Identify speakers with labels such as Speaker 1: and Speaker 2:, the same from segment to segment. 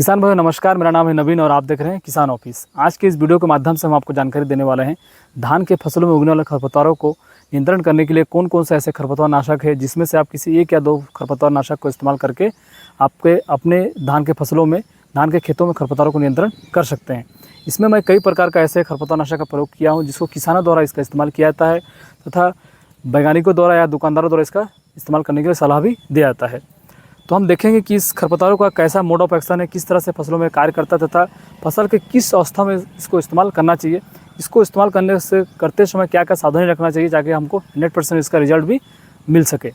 Speaker 1: किसान भाई नमस्कार, मेरा नाम है नवीन और आप देख रहे हैं किसान ऑफिस। आज के इस वीडियो के माध्यम से हम आपको जानकारी देने वाले हैं धान के फसलों में उगने वाले खरपतवारों को नियंत्रण करने के लिए कौन कौन से ऐसे खरपतवार नाशक है जिसमें से आप किसी एक या दो खरपतवार नाशक को इस्तेमाल करके आपके अपने धान के फसलों में, धान के खेतों में खरपतवारों को नियंत्रण कर सकते हैं। इसमें मैं कई प्रकार का ऐसे खरपतवार नाशक का प्रयोग किया हूँ जिसको किसानों द्वारा इसका इस्तेमाल किया जाता है तथा वैज्ञानिकों द्वारा या दुकानदारों द्वारा इसका इस्तेमाल करने के लिए सलाह भी दिया जाता है। तो हम देखेंगे कि इस खरपतवारों का कैसा मोड ऑफ एक्शन है, किस तरह से फसलों में कार्य करता है तथा फसल के किस अवस्था में इसको इस्तेमाल करना चाहिए, इसको इस्तेमाल करते समय क्या क्या सावधानी रखना चाहिए ताकि हमको 100% इसका रिजल्ट भी मिल सके।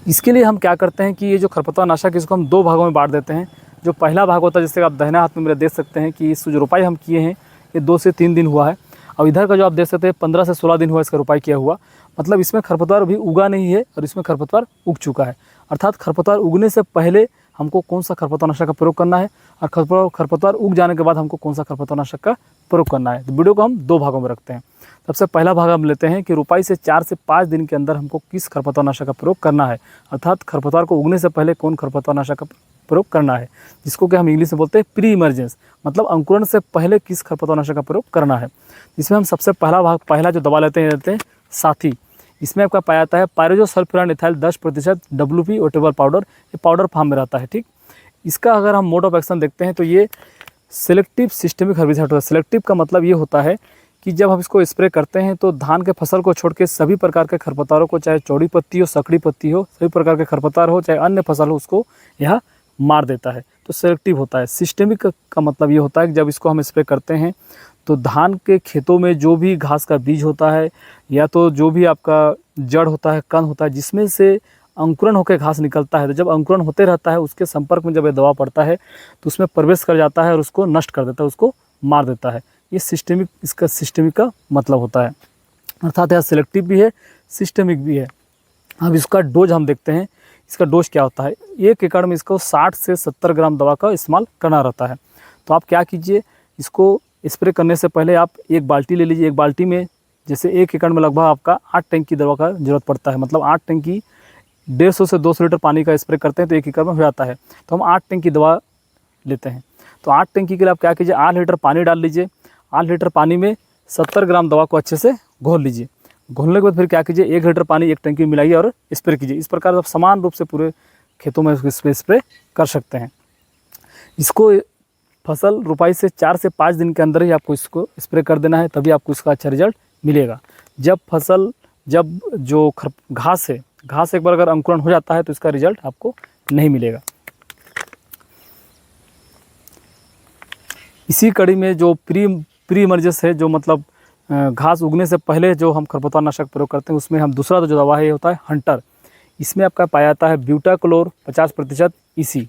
Speaker 1: इसके लिए हम क्या करते हैं कि ये जो खरपतवार नाशक है इसको हम दो भागों में बांट देते हैं। जो पहला भाग होता है, जैसे आप दाहिना हाथ में मेरे देख सकते हैं कि इस जो रोपाई हम किए हैं ये 2 से 3 दिन हुआ है, और इधर का जो आप देख सकते हैं 15 से 16 दिन हुआ इसका रोपाई किया हुआ। मतलब इसमें खरपतवार अभी उगा नहीं है और इसमें खरपतवार उग चुका है। अर्थात खरपतवार उगने से पहले हमको कौन सा खरपतवार नाशक का प्रयोग करना है और खरपतवार उग जाने के बाद हमको कौन सा खरपतवार नाशक का प्रयोग करना है। तो वीडियो को हम दो भागों में रखते हैं। सबसे पहला भाग हम लेते हैं कि रोपाई से 4 से 5 दिन के अंदर हमको किस खरपतवार नाशक का प्रयोग करना है, अर्थात खरपतवार को उगने से पहले कौन खरपतवार नाशक का प्रयोग करना है, जिसको कि हम इंग्लिश में बोलते हैं प्री इमरजेंस, मतलब अंकुरण से पहले किस खरपतवार नाशक का प्रयोग करना है। इसमें हम सबसे पहला जो दवा लेते हैं साथी। इसमें आपका पाया जाता है पायरोजोसल्फ्यूरान इथाइल 10% WP ओटेबल पाउडर। ये पाउडर फॉर्म में रहता है, ठीक। इसका अगर हम मोड ऑफ एक्शन देखते हैं तो ये सेलेक्टिव सिस्टेमिक हर्बिसाइड होता है। सेलेक्टिव का मतलब ये होता है कि जब हम इसको स्प्रे करते हैं तो धान के फसल को छोड़ के सभी प्रकार के खरपतवारों को, चाहे चौड़ी पत्ती हो, सकड़ी पत्ती हो, सभी प्रकार के खरपतवार हो, चाहे अन्य फसल हो, उसको यह मार देता है। तो सेलेक्टिव होता है। सिस्टेमिक का मतलब ये होता है कि जब इसको हम स्प्रे करते हैं तो धान के खेतों में जो भी घास का बीज होता है या तो जो भी आपका जड़ होता है, कण होता है, जिसमें से अंकुरण होकर घास निकलता है, तो जब अंकुरण होते रहता है उसके संपर्क में जब ये दवा पड़ता है तो उसमें प्रवेश कर जाता है और उसको नष्ट कर देता है, उसको मार देता है। ये सिस्टेमिक, इसका सिस्टेमिक का मतलब होता है। अर्थात यह सिलेक्टिव भी है, सिस्टेमिक भी है। अब इसका डोज हम देखते हैं। इसका डोज क्या होता है। 1 एकड़ में इसको 60 से 70 ग्राम दवा का इस्तेमाल करना रहता है। तो आप क्या कीजिए, इसको स्प्रे करने से पहले आप एक बाल्टी ले लीजिए। एक बाल्टी में जैसे 1 एकड़ में लगभग आपका 8 टंकी दवा का जरूरत पड़ता है, मतलब 8 टंकी 150 से 200 लीटर पानी का स्प्रे करते हैं तो 1 एकड़ में हो जाता है। तो हम 8 टंकी दवा लेते हैं। तो 8 टंकी के लिए आप क्या कीजिए, 8 लीटर पानी डाल लीजिए। 8 लीटर पानी में 70 ग्राम दवा को अच्छे से घोल लीजिए। घोलने के बाद फिर क्या कीजिए, 1 लीटर पानी 1 टंकी में मिलाइए और स्प्रे कीजिए। इस प्रकार आप समान रूप से पूरे खेतों में स्प्रे कर सकते हैं। इसको फसल रोपाई से 4 से 5 दिन के अंदर ही आपको इसको स्प्रे कर देना है, तभी आपको इसका अच्छा रिजल्ट मिलेगा। जब जो घास है, घास एक बार अगर अंकुरण हो जाता है तो इसका रिजल्ट आपको नहीं मिलेगा। इसी कड़ी में जो प्री इमरजेंस है, जो मतलब घास उगने से पहले जो हम खरपतवार नाशक प्रयोग करते हैं, उसमें हम दूसरा जो दवा है ये होता है हंटर। इसमें आपका पाया जाता है ब्यूटाक्लोर 50% EC।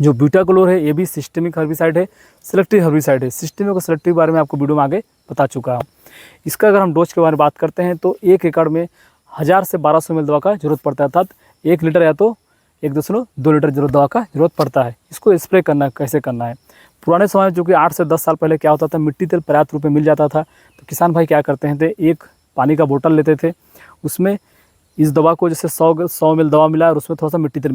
Speaker 1: जो ब्यूटाक्लोर है ये भी सिस्टेमिक हर्बिसाइड है, सेलेक्टिव हर्बिसाइड है। सिस्टेमिक और सेलेक्टिव के बारे में आपको वीडियो में आगे बता चुका हूँ। इसका अगर हम डोज के बारे में बात करते हैं तो 1 एकड़ में 1000 से 1200 ml दवा का जरूरत पड़ता है, अर्थात 1 लीटर या तो 1.2 लीटर दवा का जरूरत पड़ता है। इसको स्प्रे करना कैसे करना है। पुराने समय में जो कि 8 से 10 साल पहले क्या होता था, मिट्टी तेल पर्याप्त रूप में मिल जाता था, तो किसान भाई क्या करते हैं, एक पानी का बोतल लेते थे, उसमें इस दवा को जैसे 100 ml दवा मिला और उसमें थोड़ा सा मिट्टी तेल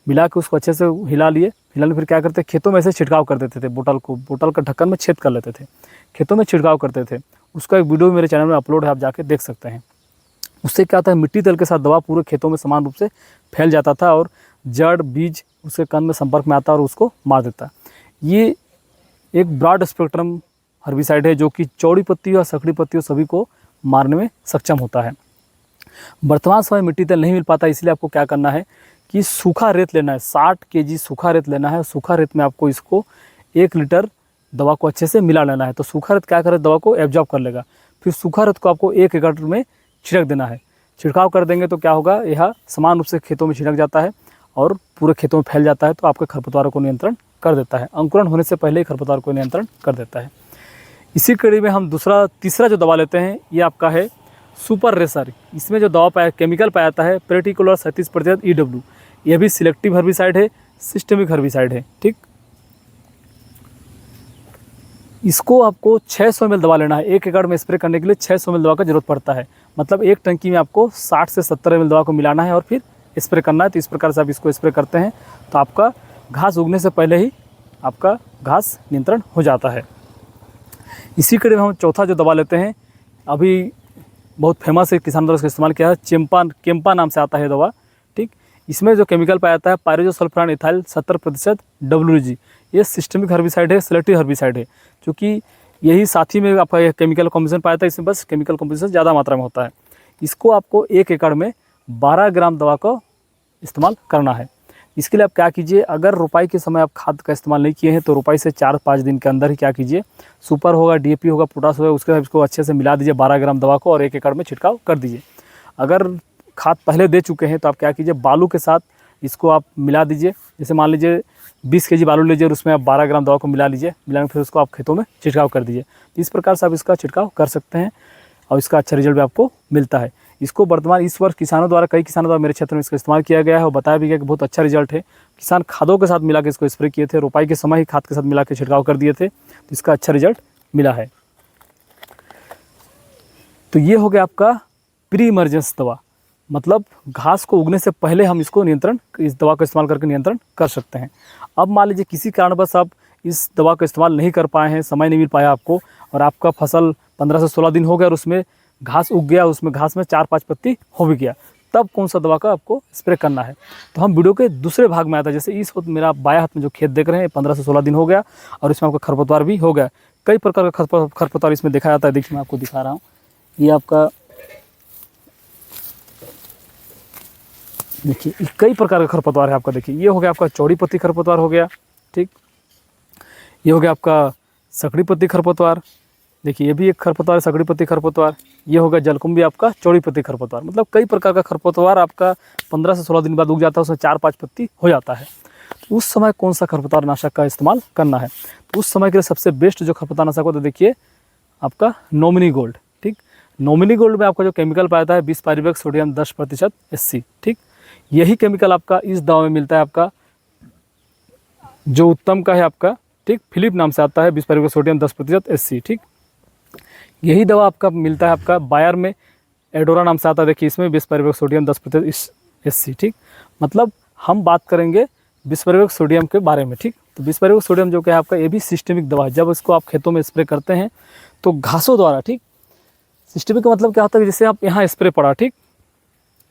Speaker 1: मिला के उसको अच्छे से हिलाने फिर क्या करते, खेतों में ऐसे छिड़काव कर देते थे। बोतल का ढक्कन में छेद कर लेते थे, खेतों में छिड़काव करते थे। उसका एक वीडियो मेरे चैनल में अपलोड है, आप जाके देख सकते हैं। उससे क्या होता है, मिट्टी तेल के साथ दवा पूरे खेतों में समान रूप से फैल जाता था और जड़ बीज उसके कण में संपर्क में आता और उसको मार देता। ये एक ब्रॉड स्पेक्ट्रम हर्बिसाइड है जो कि चौड़ी पत्ती और सकड़ी पत्ती सभी को मारने में सक्षम होता है। वर्तमान समय मिट्टी तेल नहीं मिल पाता, इसलिए आपको क्या करना है कि सूखा रेत लेना है। 60 kg सूखा रेत लेना है। सूखा रेत में आपको इसको 1 लीटर दवा को अच्छे से मिला लेना है। तो सूखा रेत क्या करे, दवा को एब्जॉर्ब कर लेगा। फिर सूखा रेत को आपको 1 एकड़ में छिड़क देना है। छिड़काव कर देंगे तो क्या होगा, यह समान रूप से खेतों में छिड़क जाता है और पूरे खेतों में फैल जाता है, तो आपके खरपतवारों को नियंत्रण कर देता है। अंकुरण होने से पहले ही खरपतवार को नियंत्रण कर देता है। इसी कड़ी में हम तीसरा जो दवा लेते हैं ये आपका है सुपर रेसर। इसमें जो दवा केमिकल पाया जाता है पेटिकुलर 37% EW। यह भी सिलेक्टिव हर्बिसाइड है, सिस्टेमिक हर्बिसाइड है, ठीक। इसको आपको 600 ml दवा लेना है। 1 एकड़ में स्प्रे करने के लिए 600 ml दवा का जरूरत पड़ता है। मतलब 1 टंकी में आपको 60 से 70 ml दवा को मिलाना है और फिर स्प्रे करना है। तो इस प्रकार से आप इसको स्प्रे करते हैं तो आपका घास उगने से पहले ही आपका घास नियंत्रण हो जाता है। इसी कड़ी में हम चौथा जो दवा लेते हैं, अभी बहुत फेमस है, किसान द्वारा इसका इस्तेमाल किया है, केम्पा नाम से आता है दवा, ठीक। इसमें जो केमिकल पाया जाता है पायरोजोसल्फान इथाइल 70% WG, ये सिस्टमिक हर्बिसाइड है, सेलेक्टिव हर्बिसाइड है, क्योंकि यही साथ ही में आपका यह केमिकल कॉम्पोजिशन पाया जाता है, इसमें बस केमिकल कॉम्पोजिशन ज़्यादा मात्रा में होता है। इसको आपको 1 एकड़ में 12 ग्राम दवा का इस्तेमाल करना है। इसके लिए आप क्या कीजिए, अगर रोपाई के समय आप खाद का इस्तेमाल नहीं किए हैं तो रोपाई से 4-5 दिन के अंदर ही क्या कीजिए, सुपर होगा, DAP होगा, पोटास होगा, उसके साथ इसको अच्छे से मिला दीजिए 12 ग्राम दवा को और 1 एकड़ में छिड़काव कर दीजिए। अगर खाद पहले दे चुके हैं तो आप क्या कीजिए, बालू के साथ इसको आप मिला दीजिए। जैसे मान लीजिए 20 kg बालू लीजिए और उसमें आप 12 ग्राम दवा को मिला लीजिए, मिलाकर फिर उसको आप खेतों में छिड़काव कर दीजिए। इस प्रकार से आप इसका छिड़काव कर सकते हैं और इसका अच्छा रिजल्ट भी आपको मिलता है। इसको वर्तमान इस वर्ष किसानों द्वारा, कई किसानों द्वारा मेरे क्षेत्र में इसका इस्तेमाल किया गया है और बताया भी गया कि बहुत अच्छा रिजल्ट है। किसान खादों के साथ मिला के इसको स्प्रे किए थे, रोपाई के समय ही खाद के साथ मिला के छिड़काव कर दिए थे, तो इसका अच्छा रिजल्ट मिला है। तो ये हो गया आपका प्री इमरजेंस दवा, मतलब घास को उगने से पहले हम इसको नियंत्रण, इस दवा का इस्तेमाल करके नियंत्रण कर सकते हैं। अब मान लीजिए किसी कारणवश आप इस दवा का इस्तेमाल नहीं कर पाए हैं, समय नहीं मिल पाया आपको, और आपका फसल 15 से 16 दिन हो गया और उसमें घास उग गया, उसमें घास में 4-5 पत्ती हो भी गया, तब कौन सा दवा का आपको स्प्रे करना है। तो हम वीडियो के दूसरे भाग में आता है। जैसे इस वक्त मेरा बाया हाथ में जो खेत देख रहे हैं 15 से 16 दिन हो गया और इसमें आपका खरपतवार भी हो गया। कई प्रकार का खरपतवार इसमें देखा जाता है। देखिए मैं आपको दिखा रहा हूँ, ये आपका देखिए कई प्रकार का खरपतवार है आपका। देखिए ये हो गया आपका चौड़ी पत्ती खरपतवार हो गया, ठीक। ये हो गया आपका सकड़ी पत्ती खरपतवार, देखिए ये भी एक खरपतवार है, सकड़ी पत्ती खरपतवार। ये हो गया जलकुंभी आपका चौड़ी पत्ती खरपतवार। मतलब कई प्रकार का खरपतवार आपका 15 से 16 दिन बाद उग जाता है, उसमें 4-5 पत्ती हो जाता है। तो उस समय कौन सा खरपतवार नाशक का इस्तेमाल करना है, तो उस समय के लिए सबसे बेस्ट जो खरपतवार नाशक होता है, देखिए आपका नॉमिनी गोल्ड, ठीक। नॉमिनी गोल्ड में आपका जो केमिकल पाया जाता है 20 पाइरुवेट सोडियम 10% SC, ठीक। यही केमिकल आपका इस दवा में मिलता है, आपका जो उत्तम का है आपका, ठीक, फिलिप नाम से आता है, 20 पाइरुवेट सोडियम 10% SC, ठीक। यही दवा आपका मिलता है आपका बायर में, एडोरा नाम से आता है, देखिए इसमें 20 पाइरुवेट सोडियम 10% SC, ठीक। मतलब हम बात करेंगे 20 पाइरुवेट सोडियम के बारे में, ठीक। तो 20 पाइरुवेट सोडियम जो कि है आपका, ये भी सिस्टमिक दवा है। जब इसको आप खेतों में स्प्रे करते हैं तो घासों द्वारा, ठीक, सिस्टमिक का मतलब क्या होता है कि जैसे आप यहाँ स्प्रे पड़ा, ठीक,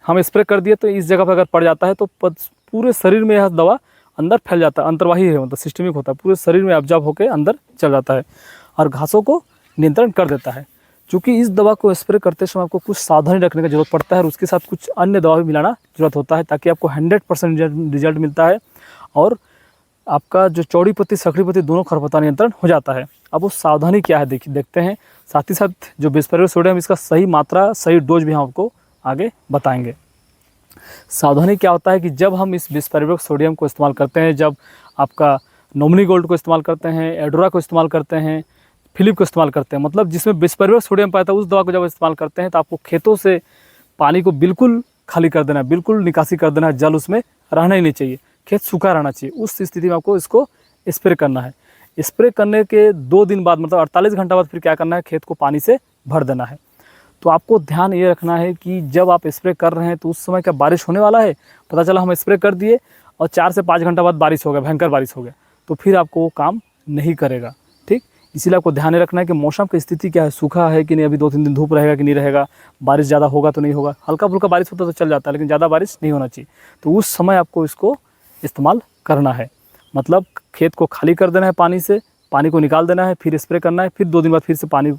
Speaker 1: हम स्प्रे कर दिए तो इस जगह पर अगर पड़ जाता है तो पूरे शरीर में यह दवा अंदर फैल जाता है, अंतर्वाही है, मतलब सिस्टमिक होता है, पूरे शरीर में ऑब्जॉर्ब होकर अंदर चल जाता है और घासों को नियंत्रण कर देता है। चूँकि इस दवा को स्प्रे करते समय आपको कुछ सावधानी रखने की जरूरत पड़ता है और उसके साथ कुछ अन्य दवा भी मिलाना जरूरत होता है, ताकि आपको 100% रिजल्ट मिलता है और आपका जो चौड़ी पत्ती सकड़ी पत्ती दोनों खरपतवार नियंत्रण हो जाता है। अब वो सावधानी क्या है देखते हैं, साथ ही साथ जो 20 पाइरुवेट सोडियम इसका सही मात्रा, सही डोज भी हम आपको आगे बताएंगे। सावधानी क्या होता है कि जब हम इस 20 पाइरुवेट सोडियम को इस्तेमाल करते हैं, जब आपका नॉमिनी गोल्ड को इस्तेमाल करते हैं, एडोरा को इस्तेमाल करते हैं, फिलिप को इस्तेमाल करते हैं, मतलब जिसमें 20 पाइरुवेट सोडियम पाया था उस दवा को जब इस्तेमाल करते हैं तो आपको खेतों से पानी को बिल्कुल खाली कर देना है, बिल्कुल निकासी कर देना है, जल उसमें रहना ही नहीं चाहिए, खेत सूखा रहना चाहिए। उस स्थिति में आपको इसको स्प्रे करना है। स्प्रे करने के 2 दिन बाद, मतलब 48 घंटा बाद फिर क्या करना है, खेत को पानी से भर देना है। तो आपको ध्यान ये रखना है कि जब आप स्प्रे कर रहे हैं तो उस समय क्या बारिश होने वाला है, पता चला हम स्प्रे कर दिए और 4 से 5 घंटा बाद बारिश हो गया, भयंकर बारिश हो गया, तो फिर आपको वो काम नहीं करेगा, ठीक। इसीलिए आपको ध्यान रखना है कि मौसम की स्थिति क्या है, सूखा है कि नहीं, अभी 2-3 दिन धूप रहेगा कि नहीं रहेगा, बारिश ज़्यादा होगा तो नहीं होगा। हल्का फुल्का बारिश होता तो चल जाता है, लेकिन ज़्यादा बारिश नहीं होना चाहिए। तो उस समय आपको इसको इस्तेमाल करना है, मतलब खेत को खाली कर देना है पानी से, पानी को निकाल देना है, फिर स्प्रे करना है, फिर 2 दिन बाद फिर से पानी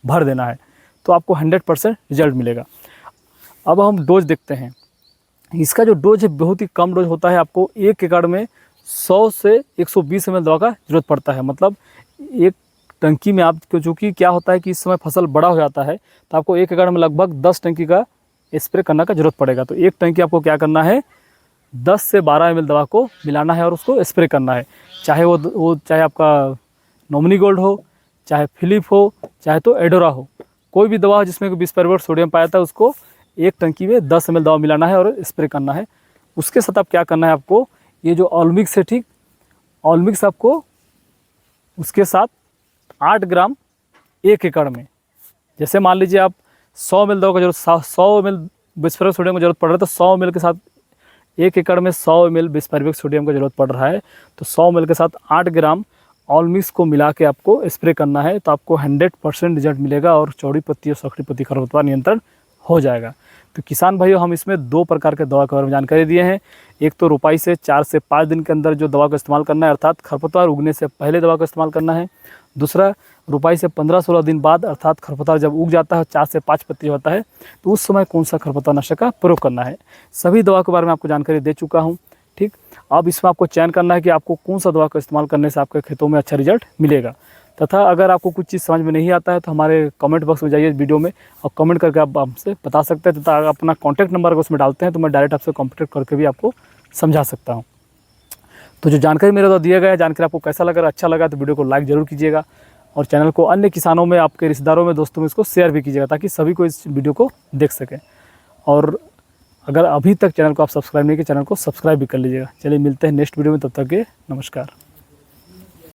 Speaker 1: भर देना है, तो आपको 100% रिजल्ट मिलेगा। अब हम डोज देखते हैं। इसका जो डोज है बहुत ही कम डोज होता है। आपको 1 एकड़ में 100 से 120 ml दवा का जरूरत पड़ता है। मतलब एक टंकी में आपको, चूँकि क्या होता है कि इस समय फसल बड़ा हो जाता है तो आपको 1 एकड़ में लगभग 10 टंकी का स्प्रे करने का जरूरत पड़ेगा। तो एक टंकी आपको क्या करना है, 10 से 12 ml दवा को मिलाना है और उसको स्प्रे करना है। चाहे वो चाहे आपका नॉमिनी गोल्ड हो, चाहे फिलिप हो, चाहे तो एडोरा हो, कोई भी दवा जिसमें 20 पाइरुवेट सोडियम पाया था उसको एक टंकी में 10 ml दवा मिलाना है और स्प्रे करना है। उसके साथ आप क्या करना है, आपको ये जो ऑलमिक्स है, ठीक, ऑलमिक्स आपको उसके साथ 8 ग्राम 1 एकड़ में, जैसे मान लीजिए आप 100 ml दवा का जरूरत, 100 ml 20 पाइरुवेट सोडियम की जरूरत पड़ रहा है तो 100 ml के साथ 1 एकड़ में 100 ml बिस्पेरिक सोडियम का जरूरत पड़ रहा है, तो 100 ml के साथ 8 ग्राम ऑल मिक्स को मिला के आपको स्प्रे करना है, तो आपको 100% रिजल्ट मिलेगा और चौड़ी पत्ती और सखड़ी पत्ती खरपतवार नियंत्रण हो जाएगा। तो किसान भाइयों, हम इसमें 2 प्रकार के दवा के बारे में जानकारी दिए हैं। एक तो रोपाई से 4 से 5 दिन के अंदर जो दवा का इस्तेमाल करना है, अर्थात खरपतवार उगने से पहले दवा का इस्तेमाल करना है। दूसरा, रोपाई से 15-16 दिन बाद, अर्थात खरपतवार जब उग जाता है, 4 से 5 पत्ती होता है, तो उस समय कौन सा खरपतवार नाशक का प्रयोग करना है। सभी दवा के बारे में आपको जानकारी दे चुका हूँ। ठीक, अब इसमें आपको चयन करना है कि आपको कौन सा दवा का इस्तेमाल करने से आपके खेतों में अच्छा रिजल्ट मिलेगा। तथा अगर आपको कुछ चीज़ समझ में नहीं आता है तो हमारे कमेंट बॉक्स में जाइए वीडियो में और कमेंट करके आप हमसे बता सकते हैं, तथा अपना कॉन्टैक्ट नंबर अगर उसमें डालते हैं तो मैं डायरेक्ट आपसे कॉन्टैक्ट करके भी आपको समझा सकता हूँ। तो जो जानकारी मेरे द्वारा दिया गया है, जानकारी आपको कैसा लगा, अच्छा लगा तो वीडियो को लाइक ज़रूर कीजिएगा और चैनल को अन्य किसानों में, आपके रिश्तेदारों में, दोस्तों में इसको शेयर भी कीजिएगा ताकि सभी को इस वीडियो को देख सकें। और अगर अभी तक चैनल को आप सब्सक्राइब नहीं किए, चैनल को सब्सक्राइब भी कर लीजिएगा। चलिए मिलते हैं नेक्स्ट वीडियो में, तब तक के नमस्कार।